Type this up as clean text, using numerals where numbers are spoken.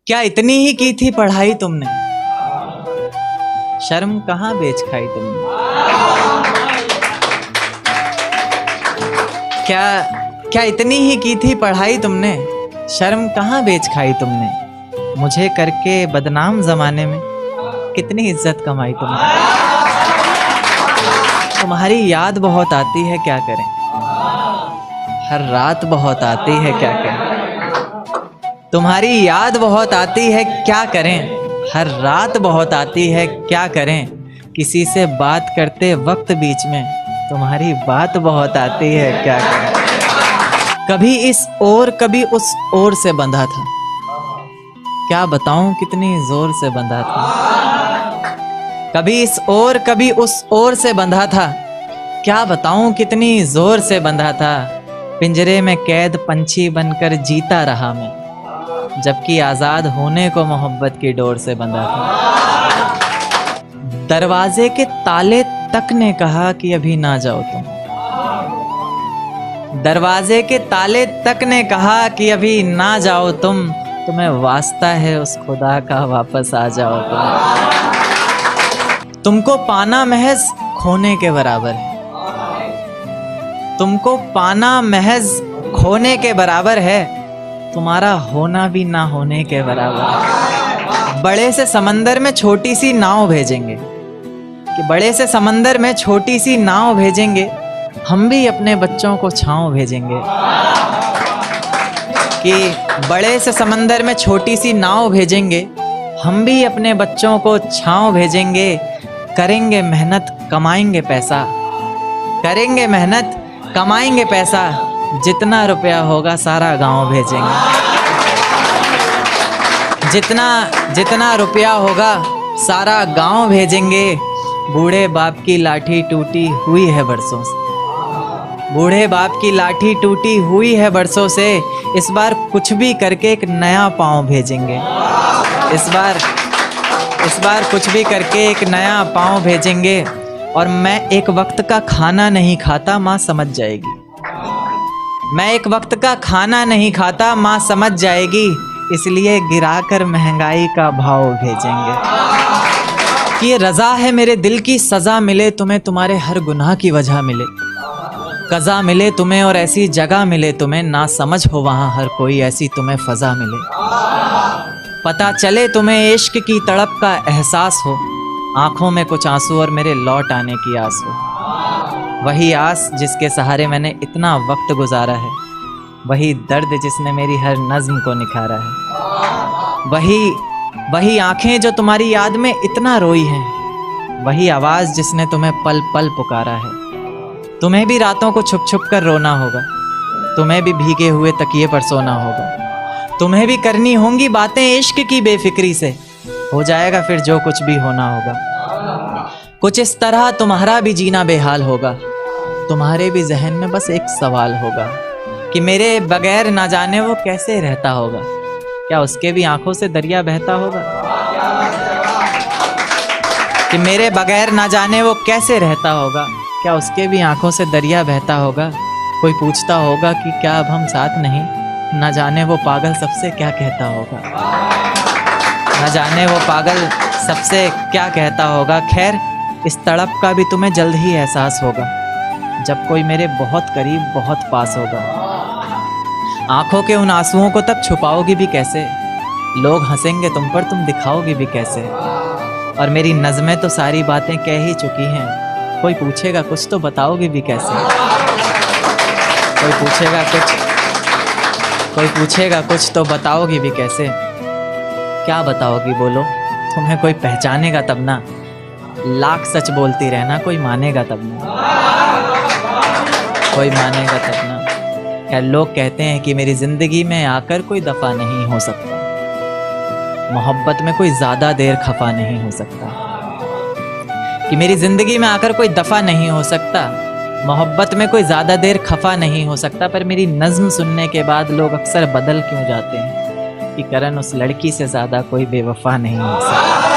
क्या इतनी ही की थी पढ़ाई तुमने, शर्म कहाँ बेच खाई तुमने। क्या इतनी ही की थी पढ़ाई तुमने, शर्म कहाँ बेच खाई तुमने। मुझे करके बदनाम जमाने में कितनी इज्जत कमाई तुमने। तुम्हारी याद बहुत आती है क्या करें, हर रात बहुत आती है क्या करें। तुम्हारी याद बहुत आती है क्या करें, हर रात बहुत आती है क्या करें। किसी से बात करते वक्त बीच में तुम्हारी बात बहुत आती है क्या करें। कभी इस ओर कभी उस ओर से बंधा था, क्या बताऊं कितनी जोर से बंधा था। कभी इस ओर कभी उस ओर से बंधा था, क्या बताऊं कितनी जोर से बंधा था। पिंजरे में कैद पंछी बनकर जीता रहा मैं, जबकि आजाद होने को मोहब्बत की डोर से बंधा था। दरवाजे के ताले तक ने कहा कि अभी ना जाओ तुम, दरवाजे के ताले तक ने कहा कि अभी ना जाओ तुम। तुम्हें वास्ता है उस खुदा का वापस आ जाओ तुम। तुमको पाना महज खोने के बराबर है, तुमको पाना महज खोने के बराबर है। तुम्हारा होना भी ना होने के बराबर है। बड़े से समंदर में छोटी सी नाव भेजेंगे, कि बड़े से समंदर में छोटी सी नाव भेजेंगे, हम भी अपने बच्चों को छांव भेजेंगे। कि बड़े से समंदर में छोटी सी नाव भेजेंगे, हम भी अपने बच्चों को छांव भेजेंगे। करेंगे मेहनत कमाएंगे पैसा, करेंगे मेहनत कमाएंगे पैसा। जितना रुपया होगा सारा गांव भेजेंगे, जितना रुपया होगा सारा गांव भेजेंगे। बूढ़े बाप की लाठी टूटी हुई है बरसों से, बूढ़े बाप की लाठी टूटी हुई है बरसों से। इस बार कुछ भी करके एक नया पाँव भेजेंगे, इस बार कुछ भी करके एक नया पाँव भेजेंगे। और मैं एक वक्त का खाना नहीं खाता, माँ समझ जाएगी। मैं एक वक्त का खाना नहीं खाता, माँ समझ जाएगी। इसलिए गिराकर महंगाई का भाव भेजेंगे। कि ये रज़ा है मेरे दिल की सज़ा मिले तुम्हें, तुम्हारे हर गुनाह की वजह मिले। कज़ा मिले तुम्हें और ऐसी जगह मिले तुम्हें, ना समझ हो वहाँ हर कोई ऐसी तुम्हें फ़ज़ा मिले। पता चले तुम्हें इश्क की तड़प का एहसास हो, आँखों में कुछ आंसू और मेरे लौट आने की आस हो। वही आस जिसके सहारे मैंने इतना वक्त गुजारा है, वही दर्द जिसने मेरी हर नज़्म को निखारा है। वही आंखें जो तुम्हारी याद में इतना रोई हैं, वही आवाज़ जिसने तुम्हें पल पल पुकारा है। तुम्हें भी रातों को छुप छुप कर रोना होगा, तुम्हें भी भीगे हुए तकिए पर सोना होगा। तुम्हें भी करनी होंगी बातें इश्क की बेफिक्री से, हो जाएगा फिर जो कुछ भी होना होगा। कुछ इस तरह तुम्हारा भी जीना बेहाल होगा, तुम्हारे भी जहन में बस एक सवाल होगा कि मेरे बगैर ना जाने वो कैसे रहता होगा। क्या उसके भी आंखों से दरिया बहता होगा। कि मेरे बगैर ना जाने वो कैसे रहता होगा, क्या उसके भी आंखों से दरिया बहता होगा। कोई पूछता होगा कि क्या अब हम साथ नहीं, ना जाने वो पागल सबसे क्या कहता होगा, ना जाने वो पागल सबसे क्या कहता होगा। खैर इस तड़प का भी तुम्हें जल्द ही एहसास होगा, जब कोई मेरे बहुत करीब बहुत पास होगा। आंखों के उन आंसुओं को तब छुपाओगी भी कैसे, लोग हंसेंगे तुम पर तुम दिखाओगी भी कैसे। और मेरी नज़में तो सारी बातें कह ही चुकी हैं, कोई पूछेगा कुछ तो बताओगी भी कैसे। कोई पूछेगा कुछ तो बताओगी भी कैसे। क्या बताओगी बोलो, तुम्हें कोई पहचानेगा तब ना। लाख सच बोलती रहना, कोई मानेगा तब ना, कोई मानेगा तब ना। क्या लोग कहते हैं कि मेरी ज़िंदगी में आकर कोई दफ़ा नहीं हो सकता, मोहब्बत में कोई ज़्यादा देर खफा नहीं हो सकता। कि मेरी ज़िंदगी में आकर कोई दफ़ा नहीं हो सकता, मोहब्बत में कोई ज़्यादा देर खफा नहीं हो सकता। पर मेरी नज़्म सुनने के बाद लोग अक्सर बदल क्यों जाते हैं, कि करण उस लड़की से ज़्यादा कोई बेवफा नहीं हो सकता।